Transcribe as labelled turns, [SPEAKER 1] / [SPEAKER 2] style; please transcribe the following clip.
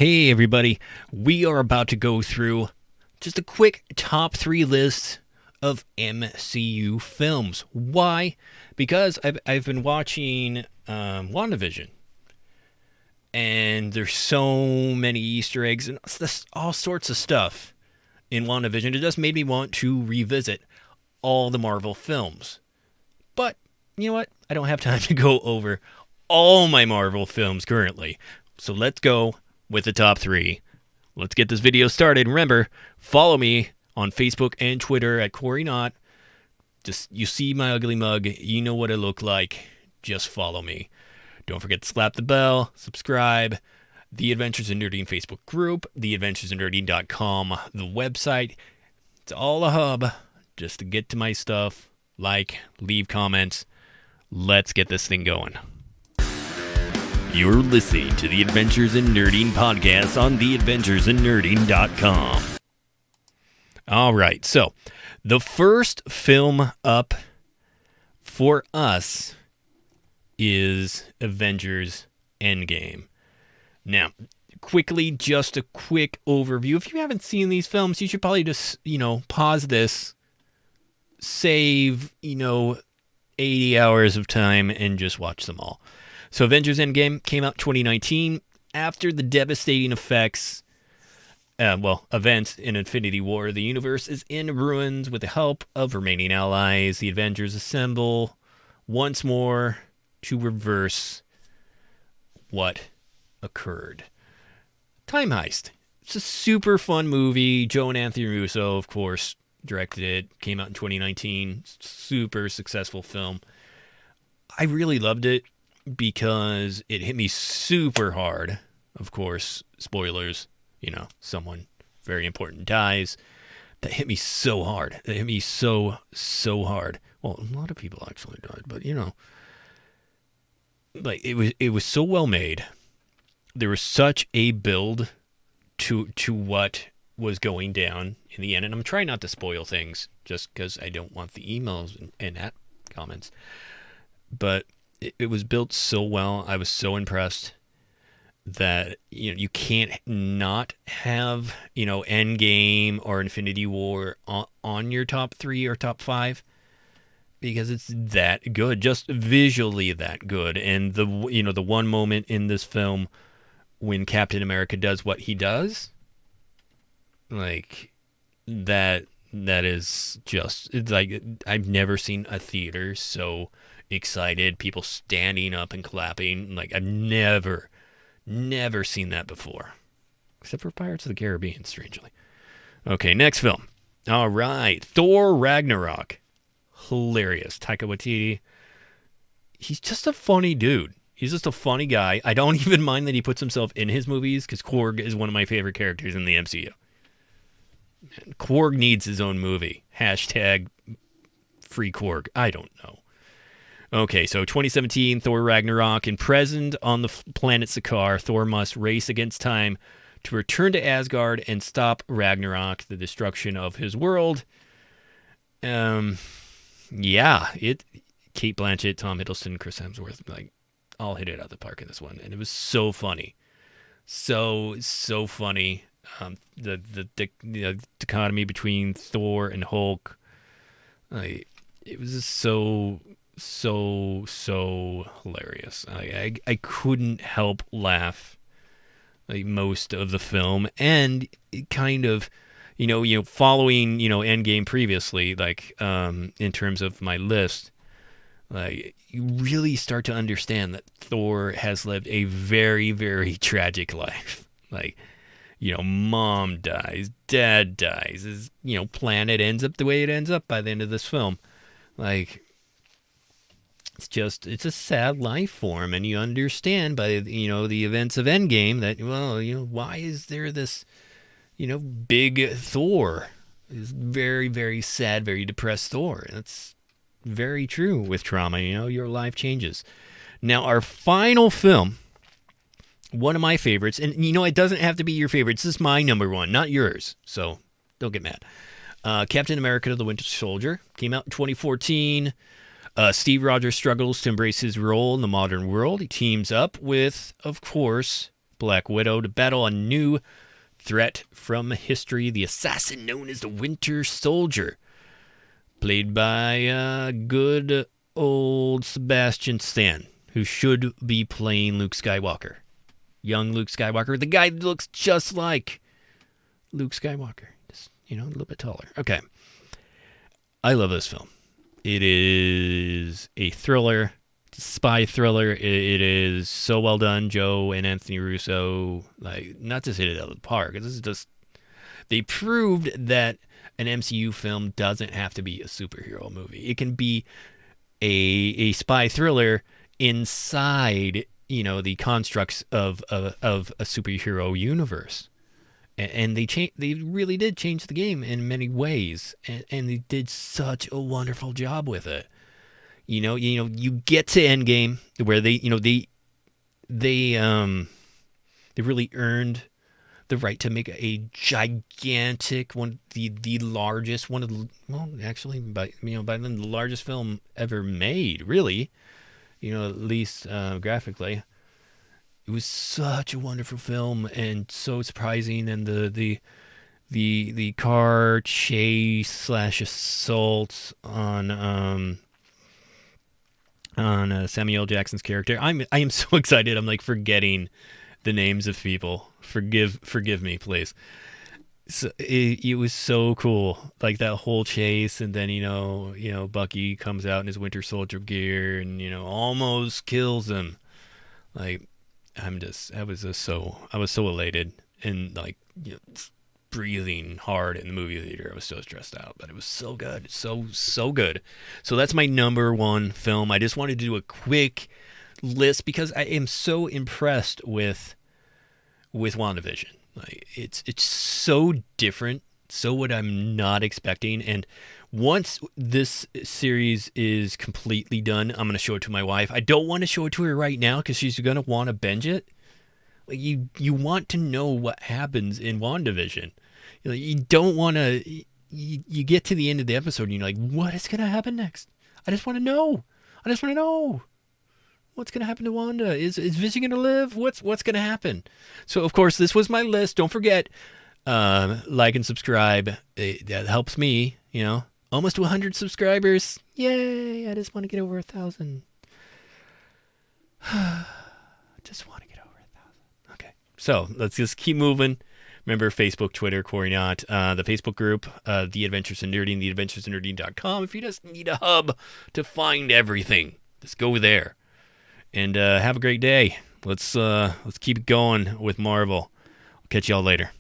[SPEAKER 1] Hey everybody, we are about to go through just a quick top 3 list of MCU films. Why? Because I've been watching WandaVision, and there's so many Easter eggs and all sorts of stuff in WandaVision. It just made me want to revisit all the Marvel films. But, you know what? I don't have time to go over all my Marvel films currently. So let's go with the top 3. Let's get this video started. Remember, follow me on Facebook and Twitter at Cory Naught. Just, you see my ugly mug, you know what I look like. Just follow me. Don't forget to slap the bell, subscribe. The Adventures in Nerding Facebook group, theadventuresinnerding.com, the website. It's all a hub just to get to my stuff. Like, leave comments. Let's get this thing going. You're listening to the Adventures in Nerding podcast on theadventuresinnerding.com. All right, so the first film up for us is Avengers Endgame. Now, quickly, just a quick overview. If you haven't seen these films, you should probably just, pause this, save, 80 hours of time and just watch them all. So Avengers Endgame came out 2019 after the devastating events in Infinity War. The universe is in ruins. With the help of remaining allies, the Avengers assemble once more to reverse what occurred. Time Heist. It's a super fun movie. Joe and Anthony Russo, of course, directed it. Came out in 2019. Super successful film. I really loved it because it hit me super hard. Of course, spoilers, someone very important dies. That hit me so hard. It hit me so hard. Well, a lot of people actually died, but like it was so well made. There was such a build to what was going down in the end, and I'm trying not to spoil things just because I don't want the emails and at comments. But it was built so well. I was so impressed that you can't not have Endgame or Infinity War on your top 3 or top 5 because it's that good, just visually that good. And the one moment in this film when Captain America does what he does, like that is just, it's like I've never seen a theater so excited, people standing up and clapping. Like I've never seen that before, except for Pirates of the Caribbean, strangely. Okay, next film. All right, Thor Ragnarok. Hilarious. Taika Waititi. He's just a funny dude. He's just a funny guy. I don't even mind that he puts himself in his movies because Korg is one of my favorite characters in the MCU. Man, Korg needs his own movie. Hashtag free Korg. I don't know. Okay, so 2017, Thor Ragnarok. Imprisoned on the planet Sakaar, Thor must race against time to return to Asgard and stop Ragnarok, the destruction of his world. Kate Blanchett, Tom Hiddleston, Chris Hemsworth, all hit it out of the park in this one, and it was so funny, so funny. The dichotomy between Thor and Hulk, it was just so hilarious. I couldn't help laugh most of the film, and it kind of following Endgame previously, in terms of my list, you really start to understand that Thor has lived a very, very tragic life. Mom dies, dad dies, his planet ends up the way it ends up by the end of this film. It's a sad life for him, and you understand by the events of Endgame that why is there this big Thor, this very, very sad, very depressed Thor. That's very true with trauma. Your life changes. Now, our final film, one of my favorites, and it doesn't have to be your favorite. This is my number one, not yours, so don't get mad. Captain America: The Winter Soldier came out in 2014. Steve Rogers struggles to embrace his role in the modern world. He teams up with, of course, Black Widow to battle a new threat from history, the assassin known as the Winter Soldier, played by good old Sebastian Stan, who should be playing Luke Skywalker. Young Luke Skywalker, the guy that looks just like Luke Skywalker. Just, a little bit taller. Okay. I love this film. It is a thriller, spy thriller. It is so well done. Joe and Anthony Russo, not just hit it out of the park. This is just, they proved that an MCU film doesn't have to be a superhero movie. It can be a spy thriller inside, the constructs of a superhero universe. And they really did change the game in many ways, and they did such a wonderful job with it. You get to Endgame where they really earned the right to make a gigantic one, the largest one of the, actually by then the largest film ever made, really, at least graphically. It was such a wonderful film and so surprising, and the car chase / assault on Samuel Jackson's character. I am so excited. I'm forgetting the names of people. Forgive me, please. So it was so cool, that whole chase, and then Bucky comes out in his Winter Soldier gear and almost kills him. I was so elated and breathing hard in the movie theater. I was so stressed out, but it was so good. So good. So that's my number one film. I just wanted to do a quick list because I am so impressed with WandaVision. It's so different, so what I'm not expecting. And once this series is completely done, I'm going to show it to my wife. I don't want to show it to her right now because she's going to want to binge it. You want to know what happens in WandaVision. You don't want to. You get to the end of the episode and you're like, what is going to happen next? I just want to know. What's going to happen to Wanda? Is Vision going to live? What's going to happen? So, of course, this was my list. Don't forget, like and subscribe. That helps me, Almost to 100 subscribers. Yay! I just want to get over 1,000. Just want to get over 1,000. Okay. So, let's just keep moving. Remember, Facebook, Twitter, Cory Naught, the Facebook group, The Adventures in Nerding, theadventuresinnerding.com. If you just need a hub to find everything, just go there. And have a great day. Let's keep it going with Marvel. I'll catch y'all later.